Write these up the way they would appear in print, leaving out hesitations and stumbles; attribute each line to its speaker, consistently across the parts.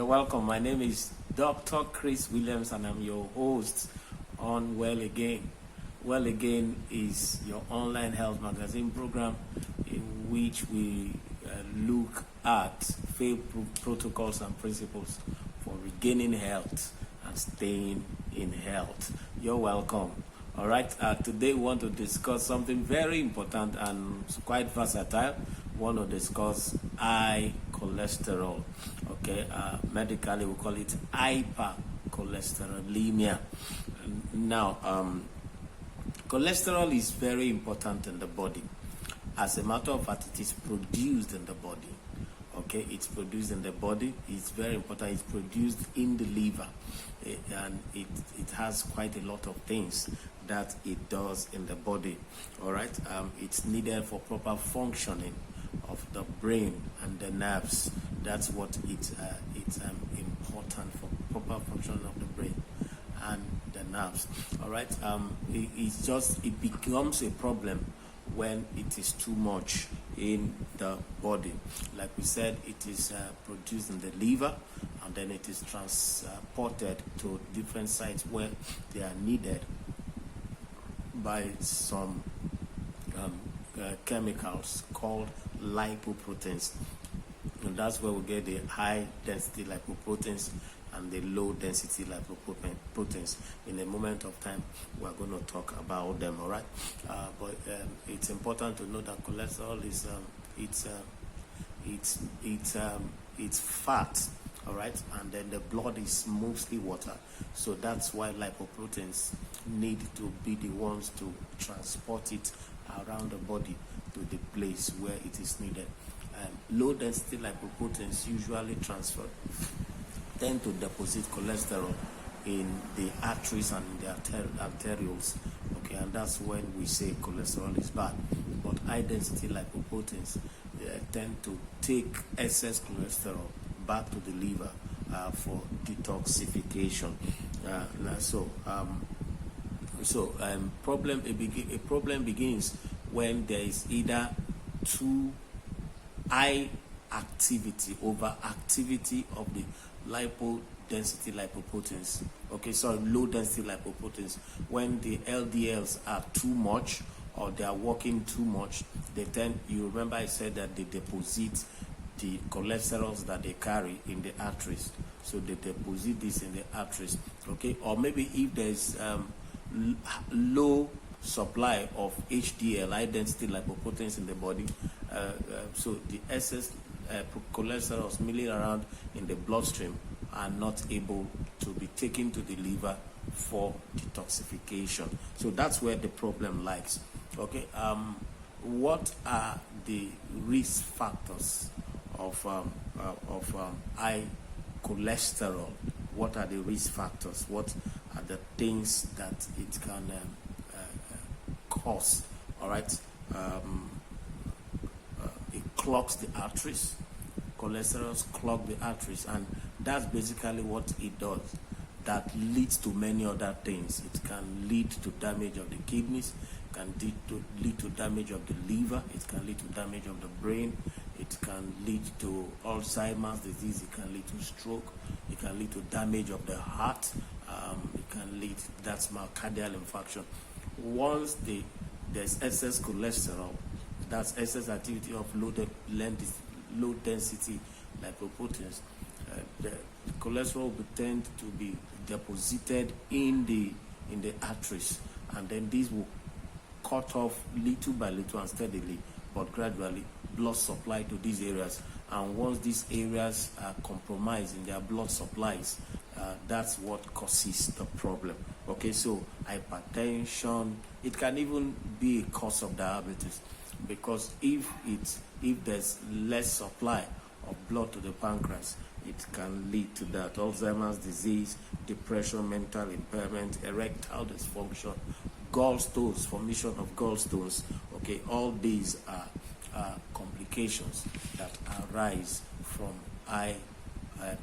Speaker 1: welcome. My name is Dr. Chris Williams, and I'm your host on Well Again. Well Again is your online health magazine program in which we look at faith protocols and principles for regaining health and staying in health. You're welcome. All right, today we want to discuss something very important and quite versatile. We want to discuss high cholesterol. Okay, medically we call it hypercholesterolemia. Now, cholesterol is very important in the body. As a matter of fact, it is produced in the body. Okay, it's produced in the body. It's very important. It's produced in the liver, and it has quite a lot of things that it does in the body. All right, it's needed for proper functioning of the brain and the nerves. That's what it's important for proper function of the brain and the nerves. All right, it becomes a problem when it is too much in the body. Like we said, it is produced in the liver, and then it is transported to different sites where they are needed by some chemicals called lipoproteins. And that's where we get the high density lipoproteins and the low density lipoproteins. In a moment of time, we're going to talk about them. All right, but it's important to know that cholesterol is it's fat. All right, and then the blood is mostly water. So that's why lipoproteins need to be the ones to transport it around the body to the place where it is needed. Low density lipoproteins usually tend to deposit cholesterol in the arteries and in the arterioles. Okay, and that's when we say cholesterol is bad. But high density lipoproteins tend to take excess cholesterol back to the liver for detoxification. A problem begins when there is either too high activity, overactivity of the low density lipoproteins. Low density lipoproteins. When the LDLs are too much or they are working too much, you remember I said that they deposit the cholesterols that they carry in the arteries. So they deposit this in the arteries. Okay, or maybe if there's low supply of HDL, high density lipoproteins in the body, so the excess cholesterol milling around in the bloodstream are not able to be taken to the liver for detoxification. So that's where the problem lies. Okay, what are the risk factors of high cholesterol? What are the risk factors? What are the things that it can cause? All right, it clogs the arteries. Cholesterol clog the arteries, and that's basically what it does. That leads to many other things. It can lead to damage of the kidneys, can lead to damage of the liver, it can lead to damage of the brain, it can lead to Alzheimer's disease, it can lead to stroke, it can lead to damage of the heart, it can lead, that's myocardial infarction. Once there's excess cholesterol, that's excess activity of low density lipoproteins, the cholesterol will tend to be deposited in the arteries, and then these will cut off little by little and steadily but gradually blood supply to these areas. And once these areas are compromised in their blood supplies, that's what causes the problem. Okay, so hypertension, it can even be a cause of diabetes, because if there's less supply of blood to the pancreas, it can lead to that. Alzheimer's disease, depression, mental impairment, erectile dysfunction, gallstones, formation of gallstones. Okay, all these are complications that arise from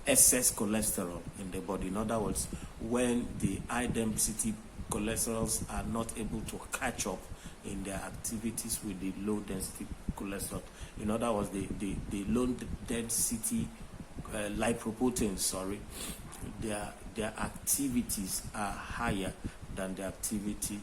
Speaker 1: excess cholesterol in the body. In other words, when the high density cholesterols are not able to catch up in their activities with the low density cholesterol. In other words, the low density lipoproteins, sorry, their activities are higher than the activity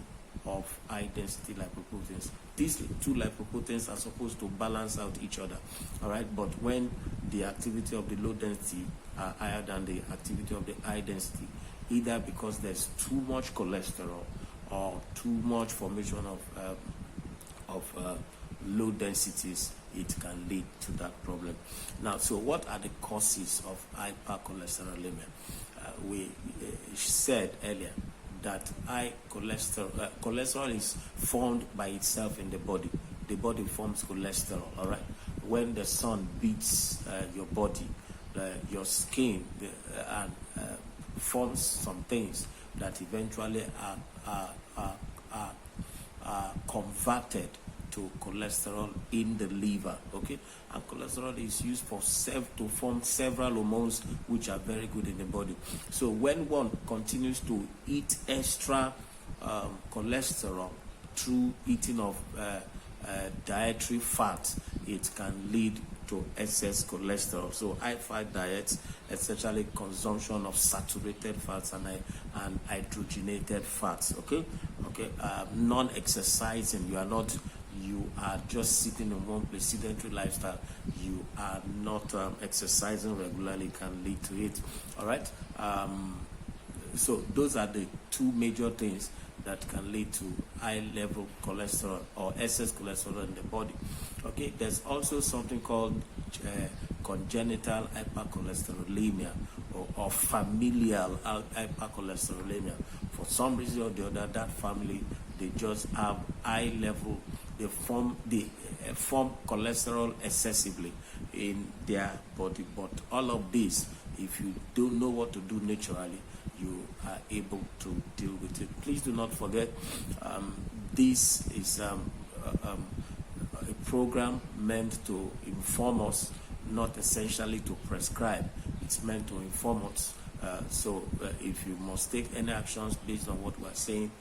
Speaker 1: of high density lipoproteins. These two lipoproteins are supposed to balance out each other, all right? But when the activity of the low density are higher than the activity of the high density, either because there's too much cholesterol or too much formation of low densities, it can lead to that problem. Now, so what are the causes of hypercholesterolemia? We said earlier that high cholesterol is formed by itself in the body. The body forms cholesterol, all right? When the sun beats your body, your skin forms some things that eventually are converted to cholesterol in the liver, okay? And cholesterol is used to form several hormones which are very good in the body. So when one continues to eat extra cholesterol through eating of dietary fat, it can lead to excess cholesterol. So high fat diets, essentially consumption of saturated fats and hydrogenated fats, okay? Non-exercising, you are just sitting in one place, sedentary lifestyle, you are not exercising regularly, can lead to it, all right? So those are the two major things that can lead to high level cholesterol or excess cholesterol in the body, okay? There's also something called congenital hypercholesterolemia or familial hypercholesterolemia. For some reason or the other, that family, they just have high level, they form cholesterol excessively in their body. But all of this, if you don't know what to do naturally, you are able to deal with it. Please do not forget, this is a program meant to inform us, not essentially to prescribe. It's meant to inform us. So if you must take any actions based on what we're saying,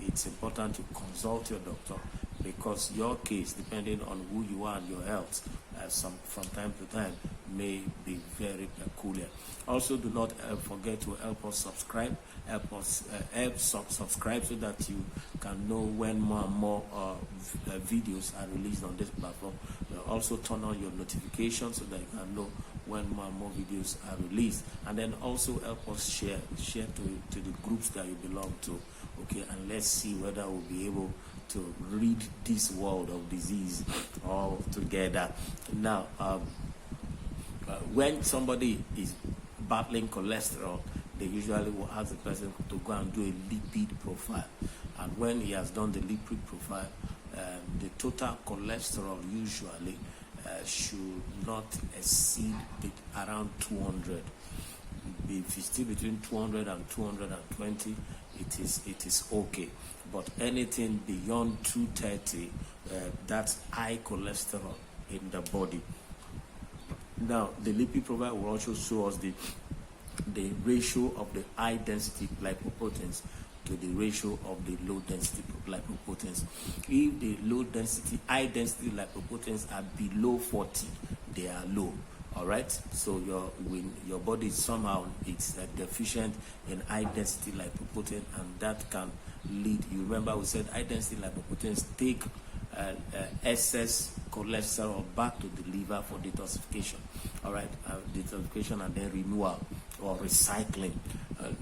Speaker 1: it's important to consult your doctor, because your case, depending on who you are and your health, from time to time may be very peculiar. Also, do not forget to help us subscribe. Subscribe so that you can know when more and more videos are released on this platform. Also turn on your notifications so that you can know when more and more videos are released. And then also help us share to the groups that you belong to, okay? And let's see whether we'll be able to rid this world of disease all together. Now, when somebody is battling cholesterol, they usually will ask the person to go and do a lipid profile. And when he has done the lipid profile, the total cholesterol usually should not exceed around 200. If it's still between 200 and 220, it is okay. But anything beyond 230, that's high cholesterol in the body. Now, the lipid profile will also show us the ratio of the high density lipoproteins to the ratio of the low density lipoproteins. If the high density lipoproteins are below 40, they are low. All right, so your body somehow it's deficient in high density lipoprotein, and that can lead. You remember we said high density lipoproteins take excess cholesterol back to the liver for detoxification. All right, detoxification and then renewal or recycling.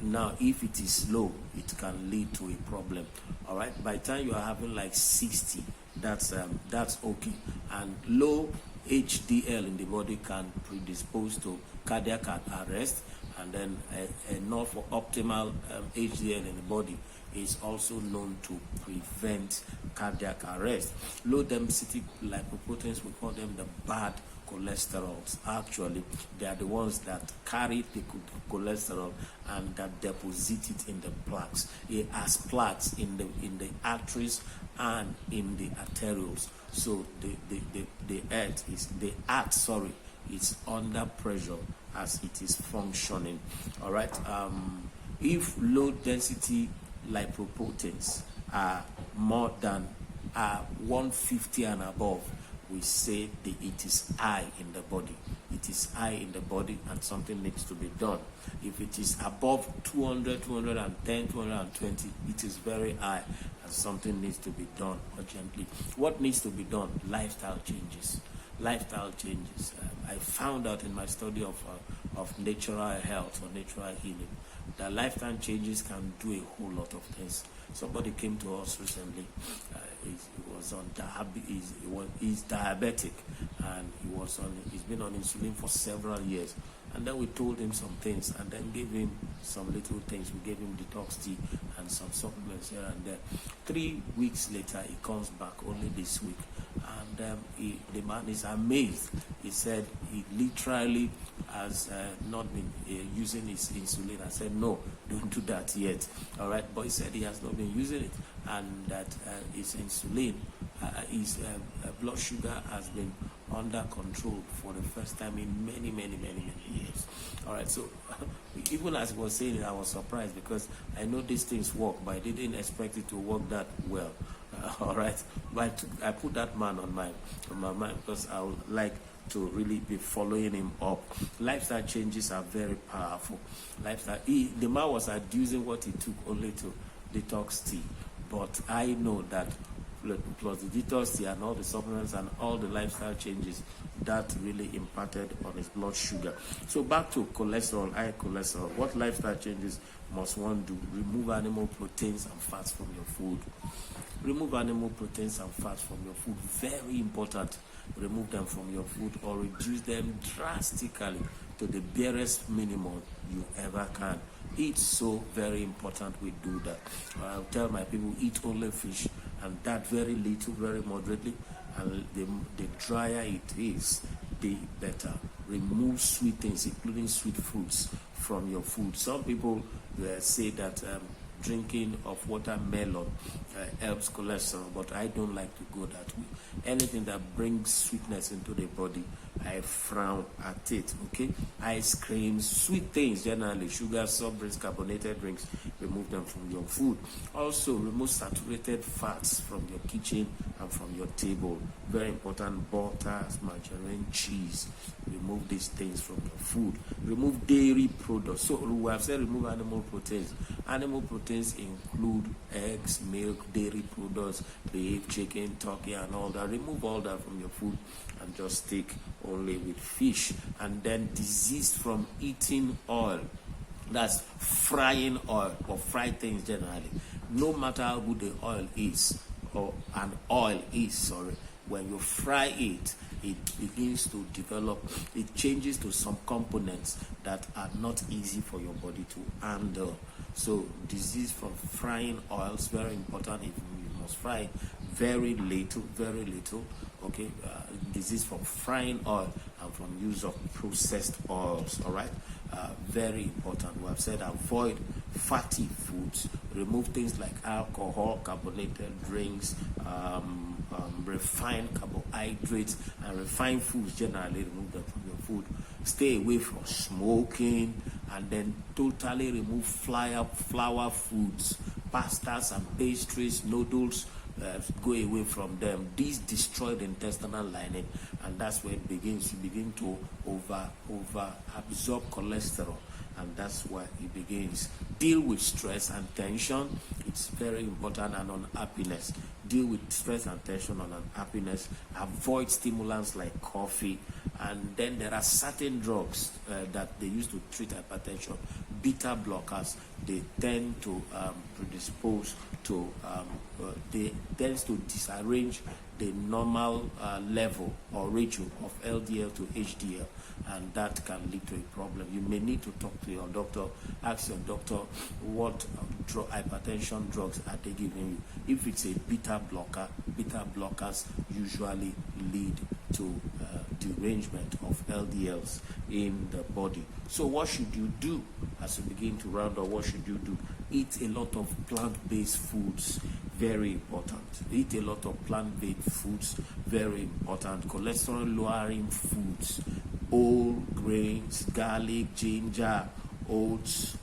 Speaker 1: Now, if it is low, it can lead to a problem. All right, by the time you are having like 60, that's okay. And low HDL in the body can predispose to cardiac arrest, and then enough for optimal HDL in the body is also known to prevent cardiac arrest. Low density lipoproteins, we call them the bad cholesterols. Actually, they are the ones that carry the cholesterol and that deposit it in the plaques. It has plaques in the arteries and in the arterioles. So the heart is under pressure as it is functioning. All right. If low density lipoproteins are more than 150 and above, we say it is high in the body. It it is high in the body and something needs to be done. If it is above 200, 210, 220, it is very high and something needs to be done urgently. What needs to be done? Lifestyle changes. Lifestyle changes. I found out in my study of natural health or natural healing that lifestyle changes can do a whole lot of things. Somebody came to us recently. He's diabetic, and he's been on insulin for several years. And then we told him some things, and then gave him some little things. We gave him detox tea and some supplements here and there. 3 weeks later, he comes back only this week, and the man is amazed. He said he literally has not been using his insulin. I said, no, don't do that yet. All right, but he said he has not been using it, and that his insulin, his blood sugar has been under control for the first time in many years. All right, so even as he was saying it, I was surprised because I know these things work, but I didn't expect it to work that well. All right, but I put that man on my mind because I would like to really be following him up. Lifestyle changes are very powerful. The man was adducing what he took only to detox tea, but I know that plus the detox tea and all the supplements and all the lifestyle changes that really impacted on his blood sugar. So back to cholesterol, high cholesterol. What lifestyle changes must one do? Remove animal proteins and fats from your food. Remove animal proteins and fats from your food. Very important. Remove them from your food or reduce them drastically to the barest minimum you ever can. It's so very important we do that. I'll tell my people, eat only fish, and that very little, very moderately, and the drier it is, the better. Remove sweet things, including sweet fruits, from your food. Some people say that drinking of watermelon helps cholesterol, but I don't like to go that way. Anything that brings sweetness into the body, I frown at it. Okay, ice cream, sweet things generally, sugar, soft drinks, carbonated drinks, remove them from your food. Also, remove saturated fats from your kitchen and from your table. Very important. Butters, margarine, cheese. Remove these things from your food. Remove dairy products. So we have said remove animal proteins. Animal proteins include eggs, milk, dairy products, beef, chicken, turkey, and all that. Remove all that from your food and just stick only with fish. And then disease from eating oil. That's frying oil or fried things generally. No matter how good the oil is, or an oil is, sorry, when you fry it, it begins to develop, it changes to some components that are not easy for your body to handle. So disease from frying oils, very important. If you must fry very little, okay. Disease from frying oil and from use of processed oils, all right. Very important. We have said avoid fatty foods. Remove things like alcohol, carbonated drinks, refined carbohydrates, and refined foods generally. Remove them from your food. Stay away from smoking, and then totally remove flour foods, pastas and pastries, noodles. Go away from them. These destroy the intestinal lining, and that's where it begins. You begin to over absorb cholesterol, and that's where it begins. Deal with stress and tension. It's very important, and unhappiness. Deal with stress and tension and unhappiness. Avoid stimulants like coffee, and then there are certain drugs that they use to treat hypertension. Beta blockers. They tend to predispose to they tends to disarrange the normal level or ratio of LDL to HDL, and that can lead to a problem. You may need to talk to your doctor. Ask your doctor what hypertension drugs are they giving you. If it's a beta blockers usually lead to derangement of LDLs in the body. So what should you do as you begin to round up? What should you do? Eat a lot of plant-based foods. Very important. Eat a lot of plant-based foods. Very important. Cholesterol-lowering foods. Whole grains, garlic, ginger, oats,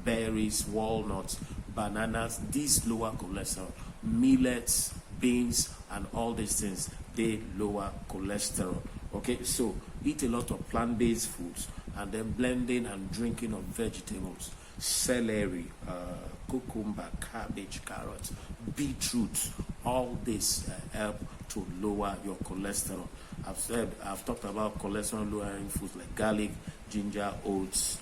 Speaker 1: berries, walnuts, bananas. These lower cholesterol. Millets, beans, and all these things, they lower cholesterol. Okay, so eat a lot of plant-based foods, and then blending and drinking of vegetables, celery, cucumber, cabbage, carrots, beetroot. All this help to lower your cholesterol. I've talked about cholesterol lowering foods like garlic, ginger, oats,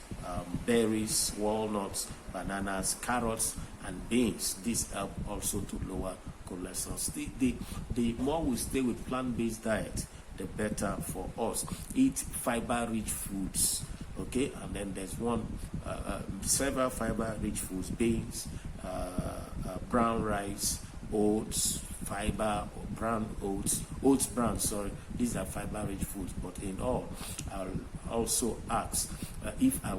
Speaker 1: berries, walnuts, bananas, carrots, and beans. This help also to lower cholesterol. The more we stay with plant-based diet, the better for us. Eat fiber-rich foods, okay? And then there's several fiber-rich foods: beans, brown rice, oats, fiber, brown oats brown. Sorry, these are fiber-rich foods. But in all, I'll also ask if it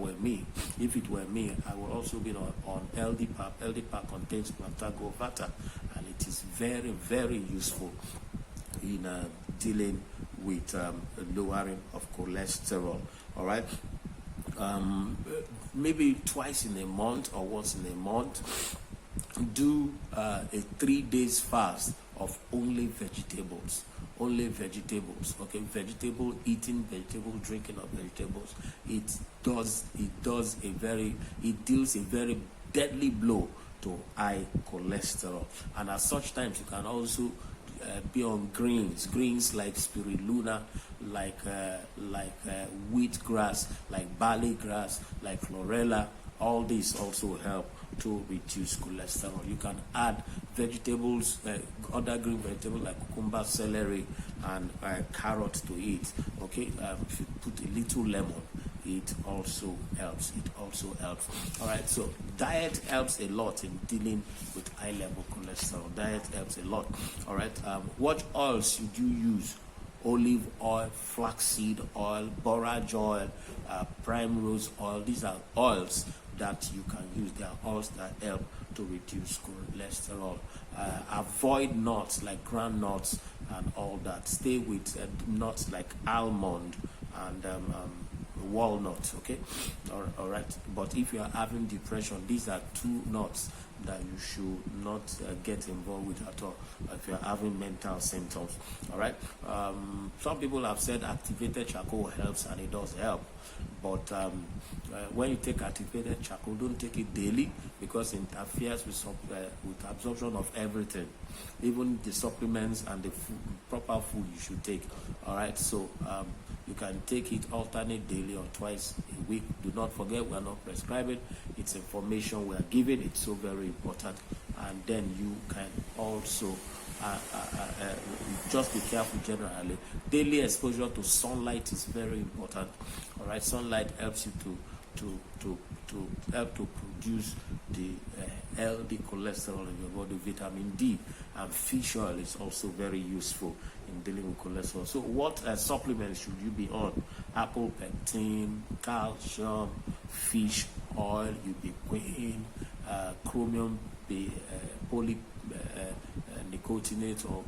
Speaker 1: were me, I will also be on LD PAP. LD PAP contains plantago vata, and it is very, very useful in dealing with lowering of cholesterol. All right, maybe twice in a month or once in a month, do a 3 days fast of only vegetables. Okay, vegetable eating, vegetable drinking of vegetables. It deals a very deadly blow to high cholesterol. And at such times, you can also be on greens like spirulina, like wheatgrass, like barley grass, like chlorella. All these also help to reduce cholesterol. You can add vegetables, other green vegetables like cucumber, celery, and carrot to it. Okay, if you put a little lemon, it also helps. All right, so diet helps a lot in dealing with high level cholesterol. Diet helps a lot. All right, what oils should you use? Olive oil, flaxseed oil, borage oil, primrose oil. These are oils that you can use. They are oils that help to reduce cholesterol. Avoid nuts like ground nuts and all that. Stay with nuts like almond and walnut. Okay, all right. But if you are having depression, these are two nuts that you should not get involved with at all if you're having mental symptoms. All right, some people have said activated charcoal helps, and it does help, but when you take activated charcoal, don't take it daily, because it interferes with absorption of everything, even the supplements and the proper food you should take. All right, so you can take it alternate daily or twice a week. Do not forget, we are not prescribing. It's information we are giving. It's so very important. And then you can also just be careful generally. Daily exposure to sunlight is very important. All right, sunlight helps you to help to produce the healthy cholesterol in your body. Vitamin D and fish oil is also very useful in dealing with cholesterol. So what supplements should you be on? Apple pectin, calcium, fish oil, ubiquin, chromium nicotinate or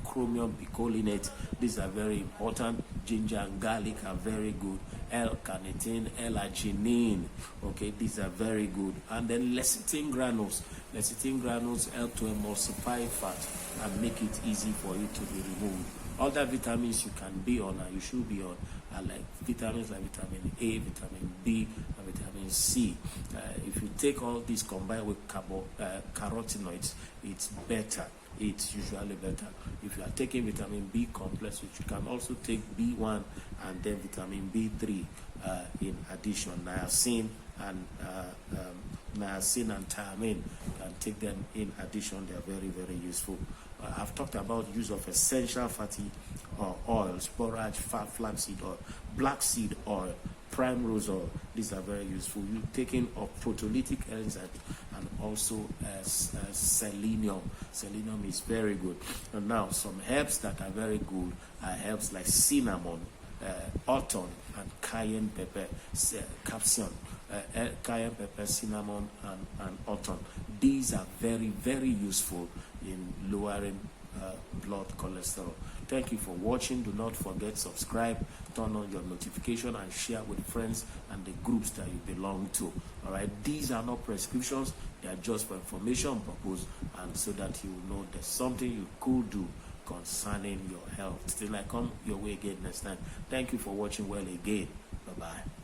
Speaker 1: chromium bicolinate. These are very important. Ginger and garlic are very good. L-carnitine, L-arginine. Okay, these are very good. And then lecithin granules. Lecithin granules help to emulsify fat and make it easy for it to be removed. Other vitamins you can be on and you should be on are like vitamins like vitamin A, vitamin B, and vitamin C. If you take all these combined with carotenoids, it's better. It's usually better. If you are taking vitamin B complex, which you can also take B1 and then vitamin B3 in addition, niacin and thiamine, you can take them in addition. They are very, very useful. I've talked about use of essential fatty oils, borage, flaxseed oil, black seed oil, primrose oil. These are very useful. You taking of proteolytic enzymes and also selenium. Selenium is very good. And now some herbs that are very good are herbs like cinnamon, autumn, and cayenne pepper, capsicum. Cayenne pepper, cinnamon, and autumn. These are very, very useful in lowering blood cholesterol. Thank you for watching. Do not forget, subscribe, turn on your notification, and share with friends and the groups that you belong to. All right, these are not prescriptions. They are just for information purpose, and so that you know there's something you could do concerning your health. Till I come your way again next time. Thank you for watching well again. Bye-bye.